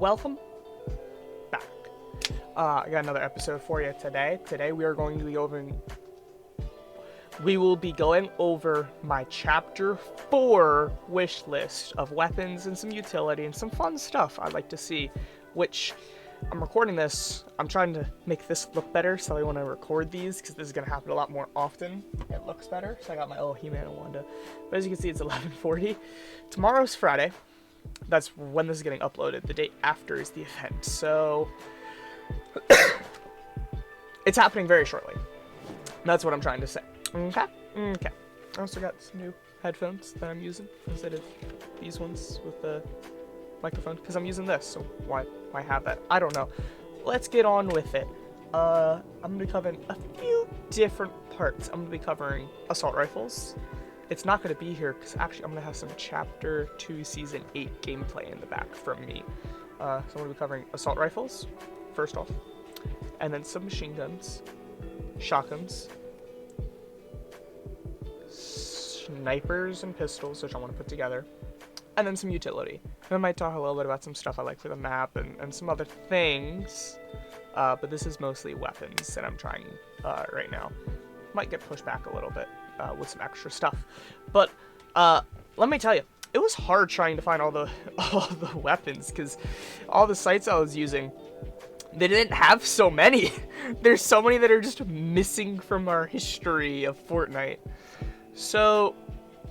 welcome back. I got another episode for you today. Today we will be going over my chapter 4 wish list of weapons and some utility and some fun stuff I'd like to see, which I'm recording this. I'm trying to make this look better, so I want to record these because this is going to happen a lot more often. It looks better, so I got my little He-Man and Wanda. But as you can see, it's 11:40. Tomorrow's Friday. That's when this is getting uploaded. The day after is the event, so it's happening very shortly. That's what I'm trying to say. Okay. I also got some new headphones that I'm using instead of these ones with the microphone, because I'm using this, so why have that? I don't know. Let's get on with it. I'm going to be covering a few different parts. I'm going to be covering assault rifles. It's not going to be here, because actually I'm going to have some Chapter 2 Season 8 gameplay in the back from me. So I'm going to be covering assault rifles, first off, and then some machine guns, shotguns, snipers and pistols, which I want to put together, and then some utility. And I might talk a little bit about some stuff I like for the map and some other things, but this is mostly weapons that I'm trying right now. Might get pushed back a little bit with some extra stuff, but let me tell you, it was hard trying to find all the weapons, because all the sites I was using, they didn't have so many. There's so many that are just missing from our history of Fortnite. So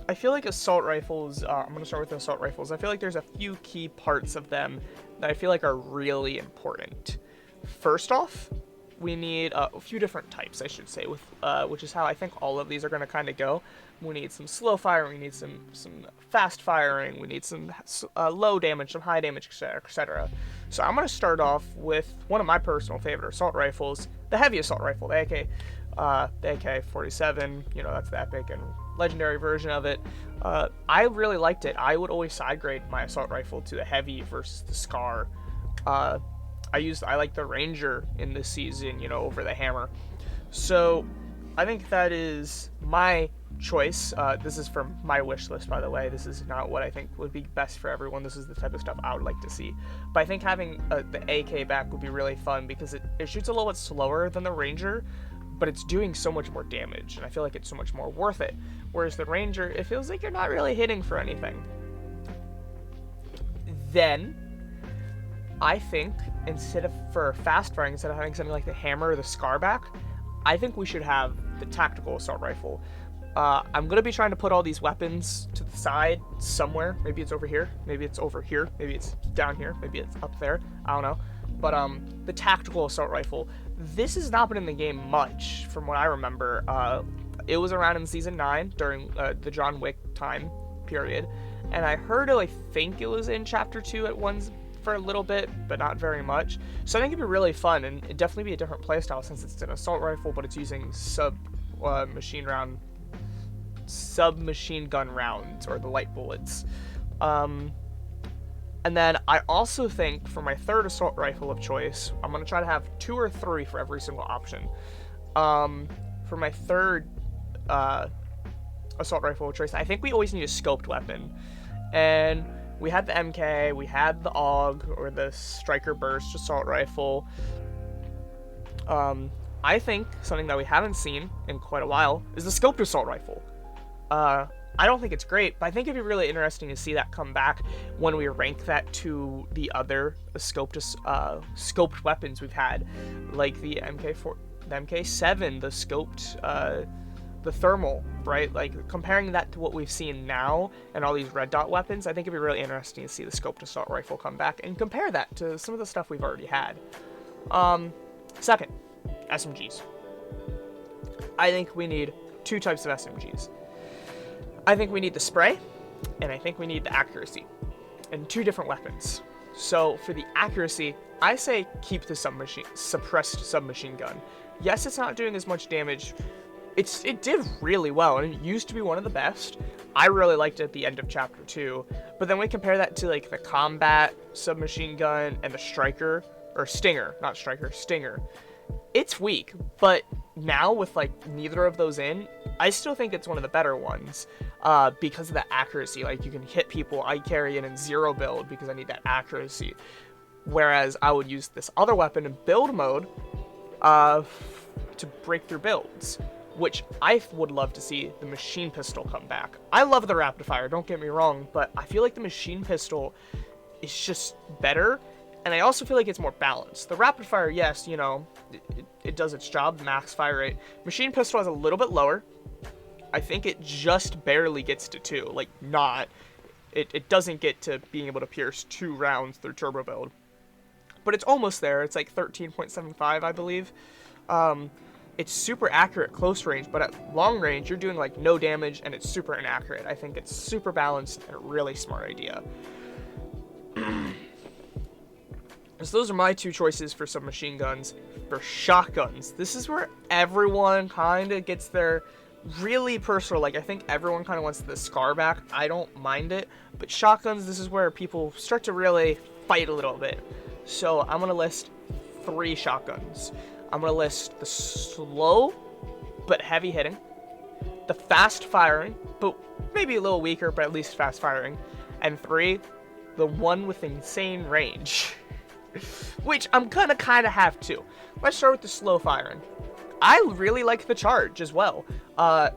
I feel like assault rifles, I'm going to start with the assault rifles. I feel like there's a few key parts of them that I feel like are really important. First off, we need a few different types, I should say, with which is how I think all of these are going to kind of go. We need some slow firing, we need some fast firing, we need some low damage, some high damage, etc. So I'm going to start off with one of my personal favorite assault rifles, the heavy assault rifle, the AK-47. You know, that's the epic and legendary version of it. I really liked it. I would always side grade my assault rifle to the heavy versus the SCAR. I like the Ranger in this season, you know, over the hammer. So I think that is my choice. This is from my wish list, by the way. This is not what I think would be best for everyone. This is the type of stuff I would like to see. But I think having the AK back would be really fun, because it shoots a little bit slower than the Ranger, but it's doing so much more damage, and I feel like it's so much more worth it. Whereas the Ranger, it feels like you're not really hitting for anything. Then I think for fast firing, instead of having something like the hammer or the SCAR back, I think we should have the tactical assault rifle. I'm going to be trying to put all these weapons to the side somewhere. Maybe it's over here, maybe it's over here, maybe it's down here, maybe it's up there, I don't know. But the tactical assault rifle, this has not been in the game much from what I remember. It was around in Season 9 during the John Wick time period, and I think it was in Chapter 2 at once for a little bit, but not very much. So I think it'd be really fun, and it'd definitely be a different playstyle since it's an assault rifle, but it's using submachine gun rounds, or the light bullets. And then I also think for my third assault rifle of choice, I'm going to try to have 2 or 3 for every single option. For my third assault rifle of choice, I think we always need a scoped weapon. And we had the MK, we had the AUG, or the Striker Burst assault rifle. I think something that we haven't seen in quite a while is the scoped assault rifle. I don't think it's great, but I think it'd be really interesting to see that come back when we rank that to the other scoped weapons we've had, like the MK7, the scoped, the thermal, right? Like, comparing that to what we've seen now and all these red dot weapons, I think it'd be really interesting to see the scoped assault rifle come back and compare that to some of the stuff we've already had. Second, SMGs. I think we need 2 types of SMGs. I think we need the spray, and I think we need the accuracy, and 2 different weapons. So for the accuracy, I say keep the suppressed submachine gun. Yes, it's not doing as much damage. It did really well, and it used to be one of the best. I really liked it at the end of Chapter 2, but then we compare that to like the combat submachine gun and the Striker, or Stinger, not Striker, Stinger. It's weak, but now with like neither of those in, I still think it's one of the better ones, because of the accuracy. Like, you can hit people. I carry it in 0 build because I need that accuracy. whereas I would use this other weapon in build mode to break through builds, which I would love to see the machine pistol come back. I love the rapid fire, don't get me wrong, but I feel like the machine pistol is just better, and I also feel like it's more balanced. The rapid fire, yes, you know, it does its job, max fire rate. Machine pistol is a little bit lower. I think it just barely gets to 2, like not. It doesn't get to being able to pierce 2 rounds through turbo build. But it's almost there. It's like 13.75, I believe. It's super accurate close range, but at long range, you're doing like no damage, and it's super inaccurate. I think it's super balanced and a really smart idea. So those are my 2 choices for some machine guns. For shotguns, this is where everyone kind of gets their really personal, like I think everyone kind of wants the SCAR back. I don't mind it, but shotguns, this is where people start to really fight a little bit. So I'm gonna list 3 shotguns. I'm gonna list the slow but heavy hitting, the fast firing but maybe a little weaker but at least fast firing, and 3, the one with insane range. Which I'm gonna kind of have to. Let's start with the slow firing. I really like the charge as well.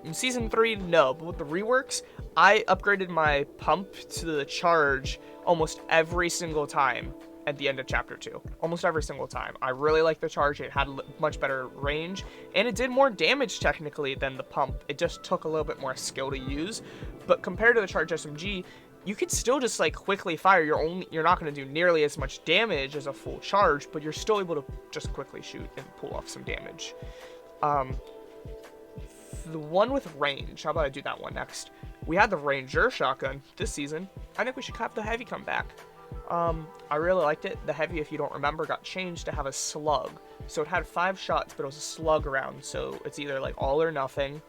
In Season 3, no, but with the reworks, I upgraded my pump to the charge almost every single time at the end of Chapter 2. Almost every single time. I really like the charge. It had much better range, and it did more damage technically than the pump. It just took a little bit more skill to use, but compared to the charge SMG, you could still just like quickly fire. You're not going to do nearly as much damage as a full charge, but you're still able to just quickly shoot and pull off some damage. The one with range, how about I do that one next? We had the Ranger shotgun this season. I think we should have the heavy come back. I really liked it. The heavy, if you don't remember, got changed to have a slug. So it had 5 shots, but it was a slug round. So it's either like all or nothing.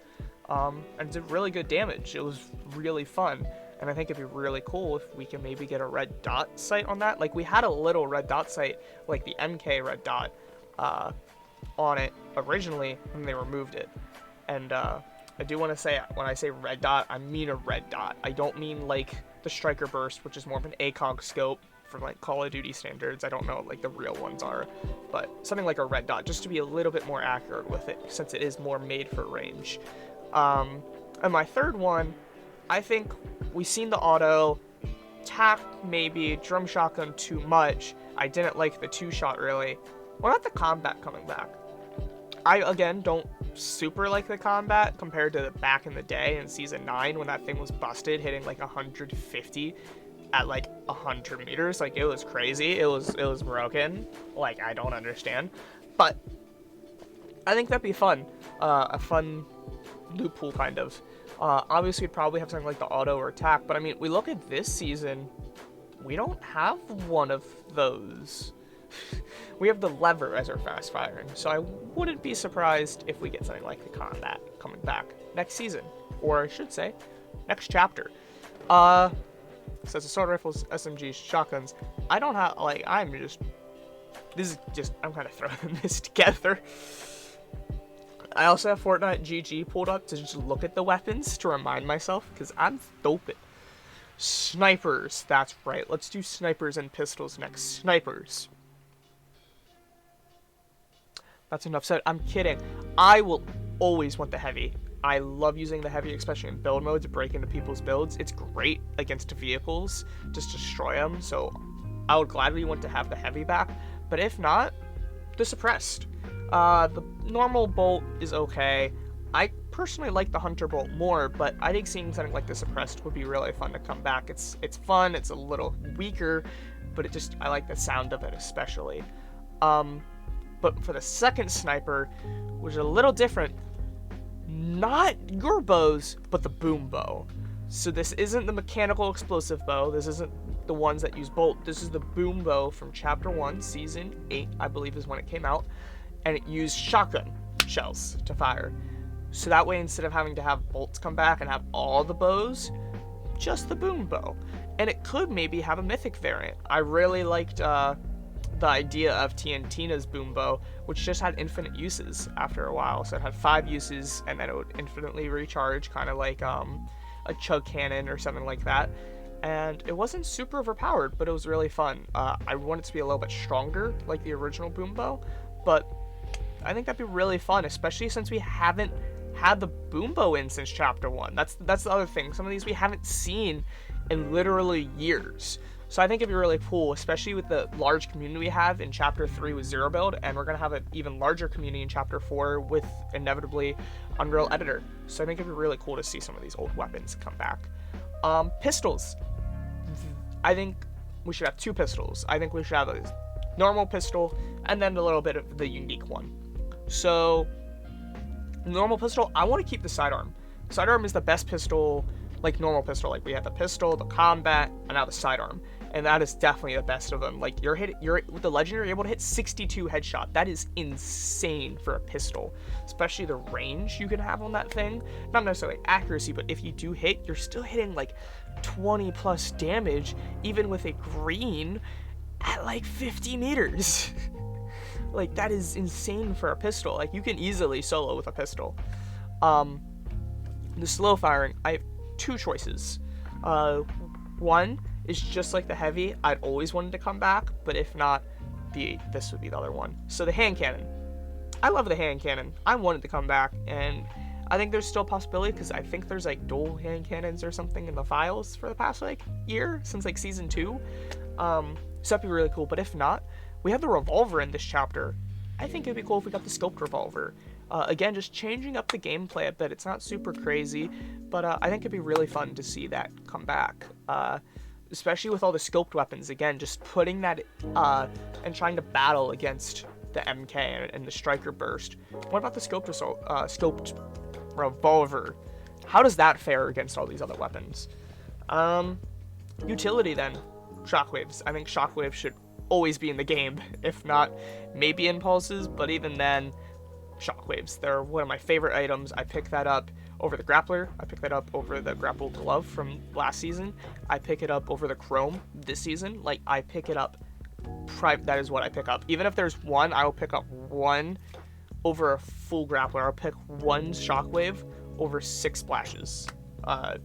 And it did really good damage. It was really fun. And I think it'd be really cool if we can maybe get a red dot sight on that. Like we had a little red dot sight, like the MK red dot, on it originally, and they removed it. And I do want to say, when I say red dot, I mean a red dot. I don't mean like the striker burst, which is more of an ACOG scope from like Call of Duty standards. I don't know what like the real ones are, but something like a red dot, just to be a little bit more accurate with it, since it is more made for range. And my third one, I think we've seen the auto, tac maybe, drum shotgun too much. I didn't like the 2-shot really. What about the combat coming back? I, again, don't super like the combat compared to back in the day in Season 9 when that thing was busted, hitting like 150 at like 100 meters. Like, it was crazy. It was broken. Like, I don't understand. But I think that'd be fun. A fun loophole, kind of. Obviously, we'd probably have something like the auto or attack, but I mean, we look at this season, we don't have one of those. We have the lever as our fast firing, so I wouldn't be surprised if we get something like the combat coming back next season, or I should say, next chapter. Says assault rifles, SMGs, shotguns. I don't have, like, I'm kind of throwing this together. I also have Fortnite GG pulled up to just look at the weapons to remind myself, because I'm stupid. Snipers, that's right. Let's do snipers and pistols next. Snipers. That's enough said. I'm kidding. I will always want the heavy. I love using the heavy, especially in build mode, to break into people's builds. It's great against vehicles, just destroy them, so I would gladly want to have the heavy back. But if not, the suppressed. The normal bolt is okay. I personally like the hunter bolt more, but I think seeing something like the suppressed would be really fun to come back. It's fun, it's a little weaker, but I like the sound of it especially. But for the second sniper, which is a little different, not your bows, but the boom bow. So this isn't the mechanical explosive bow, this isn't the ones that use bolt, this is the boom bow from Chapter 1, Season 8, I believe is when it came out, and it used shotgun shells to fire. So that way, instead of having to have bolts come back and have all the bows, just the boom bow. And it could maybe have a mythic variant. I really liked the idea of Tina's boom bow, which just had infinite uses after a while. So it had 5 uses, and then it would infinitely recharge, kind of like a chug cannon or something like that. and it wasn't super overpowered, but it was really fun. I want it to be a little bit stronger, like the original boom bow, but I think that'd be really fun, especially since we haven't had the boom bow in since chapter 1. That's the other thing. Some of these we haven't seen in literally years. So I think it'd be really cool, especially with the large community we have in chapter 3 with Zero Build, and we're going to have an even larger community in chapter 4 with, inevitably, Unreal Editor. So I think it'd be really cool to see some of these old weapons come back. Pistols. I think we should have 2 pistols. I think we should have a normal pistol, and then a little bit of the unique one. So, normal pistol, I want to keep the sidearm. Sidearm is the best pistol, like normal pistol. Like we have the pistol, the combat, and now the sidearm. And that is definitely the best of them. Like you're with the legend, you're able to hit 62 headshot. That is insane for a pistol, especially the range you can have on that thing. Not necessarily accuracy, but if you do hit, you're still hitting like 20 plus damage, even with a green at like 50 meters. Like that is insane for a pistol. Like you can easily solo with a pistol. The slow firing, I have 2 choices. One is just like the heavy. I'd always wanted to come back, but if not, this would be the other one. So the hand cannon. I love the hand cannon. I wanted to come back, and I think there's still a possibility because I think there's like dual hand cannons or something in the files for the past like year since like season 2. So that'd be really cool. But if not, we have the revolver in this chapter. I think it'd be cool if we got the scoped revolver. Again, just changing up the gameplay a bit. It's not super crazy, but I think it'd be really fun to see that come back. Especially with all the scoped weapons. Again, just putting that and trying to battle against the MK and the striker burst. What about the scoped revolver? How does that fare against all these other weapons? Utility then. Shockwaves. I think shockwaves should always be in the game. If not, maybe impulses, but even then, shockwaves. They're one of my favorite items. I picked that up over the grappler. I picked that up over the grapple glove from last season. I pick it up over the chrome this season. Like, I pick it up. That is what I pick up. Even if there's one, I will pick up one over a full grappler. I'll pick one shockwave over 6 splashes.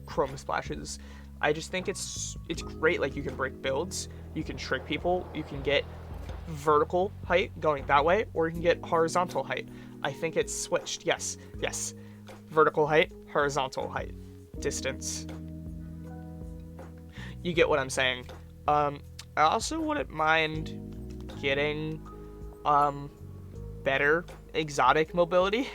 Chrome splashes. I just think it's great. Like, you can break builds. You can trick people. You can get vertical height going that way, or you can get horizontal height. I think it's switched. Yes. Vertical height, horizontal height, distance. You get what I'm saying. I also wouldn't mind getting better exotic mobility.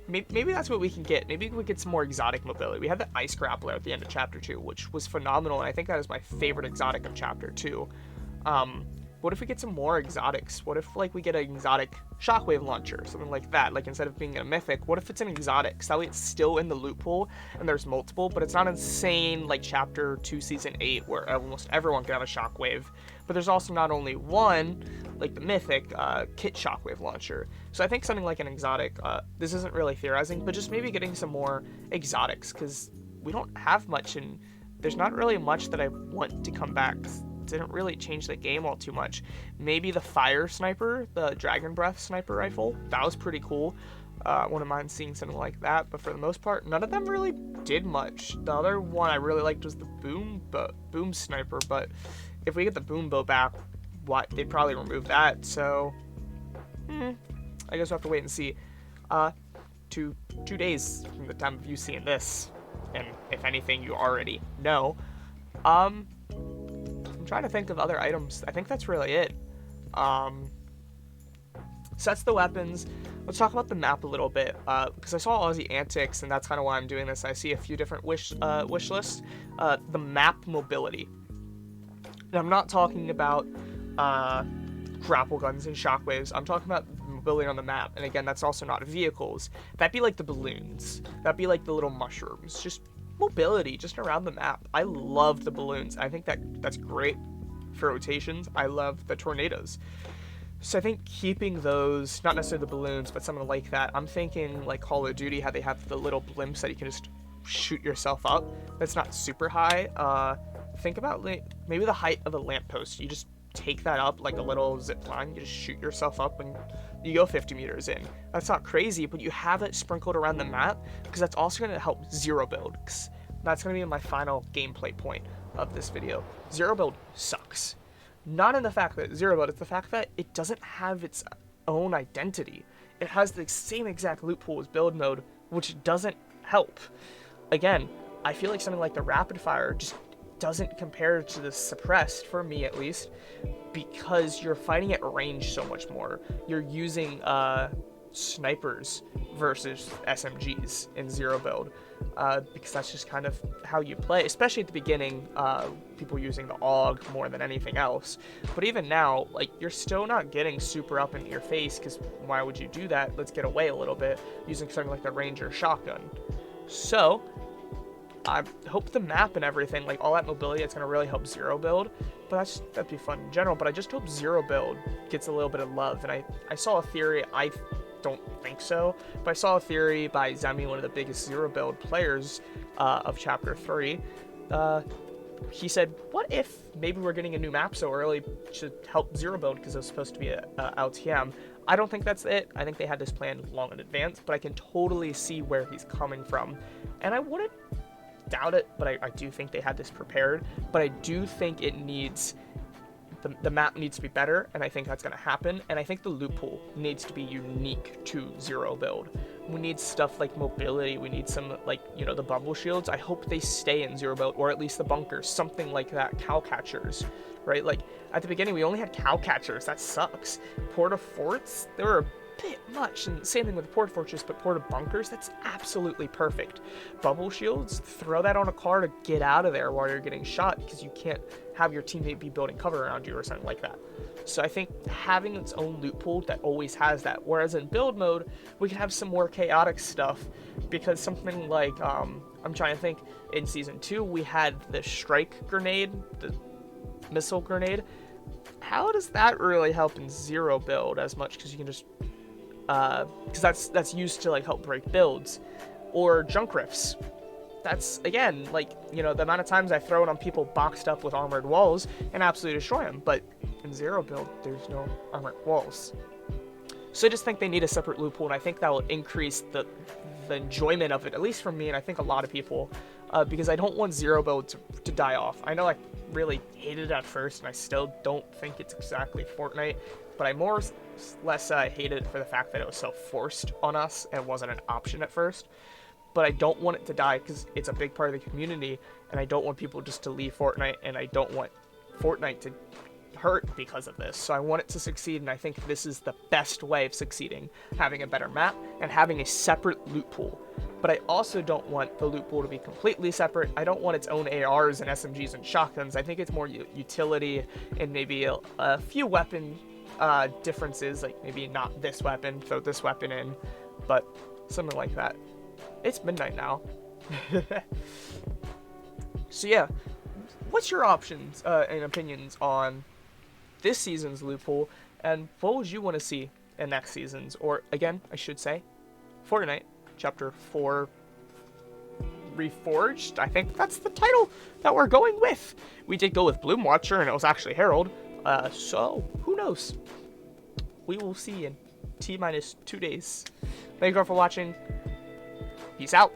Maybe that's what we can get. Maybe we get some more exotic mobility. We had the ice grappler at the end of chapter 2, which was phenomenal, and I think that is my favorite exotic of chapter 2. What if we get some more exotics? What if, like, we get an exotic shockwave launcher, something like that? Like, instead of being a mythic, what if it's an exotic? So that way it's still in the loot pool, and there's multiple, but it's not insane like chapter 2, season 8, where almost everyone can have a shockwave. But there's also not only one, like the mythic kit shockwave launcher. So I think something like an exotic, this isn't really theorizing, but just maybe getting some more exotics, because we don't have much, and there's not really much that I want to come back. Didn't really change the game all too much. Maybe the fire sniper, the dragon breath sniper rifle, that was pretty cool. Wouldn't mind seeing something like that, but for the most part, none of them really did much. The other one I really liked was the boom sniper, but if we get the boom bow back, they'd probably remove that. So, I guess we'll have to wait and see. 2 days from the time of you seeing this, and if anything, you already know. I'm trying to think of other items. I think that's really it. So that's the weapons. Let's talk about the map a little bit, because I saw all the antics, and that's kind of why I'm doing this. I see a few different wish lists. The map mobility. And I'm not talking about grapple guns and shockwaves. I'm talking about mobility on the map. And again, that's also not vehicles. That'd be like the balloons. That'd be like the little mushrooms. Just mobility just around the map. I love the balloons. I think that's great for rotations. I love the tornadoes. So I think keeping those, not necessarily the balloons, but something like that. I'm thinking like Call of Duty, how they have the little blimps that you can just shoot yourself up. That's not super high. Think about maybe the height of a lamppost. You just take that up like a little zip line. You just shoot yourself up and you go 50 meters in. That's not crazy, but you have it sprinkled around the map, because that's also going to help zero build. 'Cause that's going to be my final gameplay point. of this video. Zero Build sucks. Not in the fact that Zero Build, it's the fact that it doesn't have its own identity. It has the same exact loot pool as Build Mode, which doesn't help. Again, I feel like something like the Rapid Fire just doesn't compare to the Suppressed, for me at least, because you're fighting at range so much more. You're using snipers versus SMGs in Zero Build, because that's just kind of how you play, especially at the beginning, people using the AUG more than anything else. But even now, like, you're still not getting super up into your face, because why would you do that? Let's get away a little bit using something like the Ranger shotgun. So I hope the map and everything, like all that mobility, it's going to really help Zero Build, but that'd be fun in general. But I just hope Zero Build gets a little bit of love. And I saw a theory, I don't think so, but I saw a theory by Zemi, one of the biggest Zero Build players of Chapter 3. He said, what if maybe we're getting a new map so early to help Zero Build because it was supposed to be a LTM. I don't think that's it. I think they had this planned long in advance, but I can totally see where he's coming from. And I wouldn't doubt it, but I do think they had this prepared. But I do think it needs, the map needs to be better, and I think that's going to happen. And I think the loot pool needs to be unique to Zero Build. We need stuff like mobility. We need some, like, you know, the bubble shields. I hope they stay in Zero Build, or at least the bunkers, something like that. Cow catchers, right? Like, at the beginning, we only had cow catchers. That sucks. Porta forts, they were a bit much, and same thing with Porta Fortress, but Porta bunkers, that's absolutely perfect. Bubble shields, throw that on a car to get out of there while you're getting shot, because you can't have your teammate be building cover around you or something like that. So I think having its own loot pool that always has that, whereas in build mode, we can have some more chaotic stuff, because something like, I'm trying to think, in Season 2, we had the strike grenade, the missile grenade. How does that really help in Zero Build as much? Because you can just, because that's used to, like, help break builds. Or junk rifts. That's, again, like, you know, the amount of times I throw it on people boxed up with armored walls and absolutely destroy them. But in Zero Build, there's no armored walls. So I just think they need a separate loot pool, and I think that will increase the enjoyment of it, at least for me, and I think a lot of people, because I don't want Zero Build to die off. I know I really hated it at first, and I still don't think it's exactly Fortnite, but I more or less hated it for the fact that it was so forced on us and it wasn't an option at first. But I don't want it to die because it's a big part of the community, and I don't want people just to leave Fortnite, and I don't want Fortnite to hurt because of this. So I want it to succeed, and I think this is the best way of succeeding, having a better map and having a separate loot pool. But I also don't want the loot pool to be completely separate. I don't want its own ARs and SMGs and shotguns. I think it's more utility and maybe a few weapon differences, like maybe not this weapon, throw this weapon in, but something like that. It's midnight now. So yeah, what's your options and opinions on this season's loot pool, and what would you want to see in next season's, or again, I should say, Fortnite Chapter 4 Reforged? I think that's the title that we're going with. We did go with Bloom Watcher, and it was actually Herald, so who knows? We will see in T-minus 2 days. Thank you all for watching. Peace out.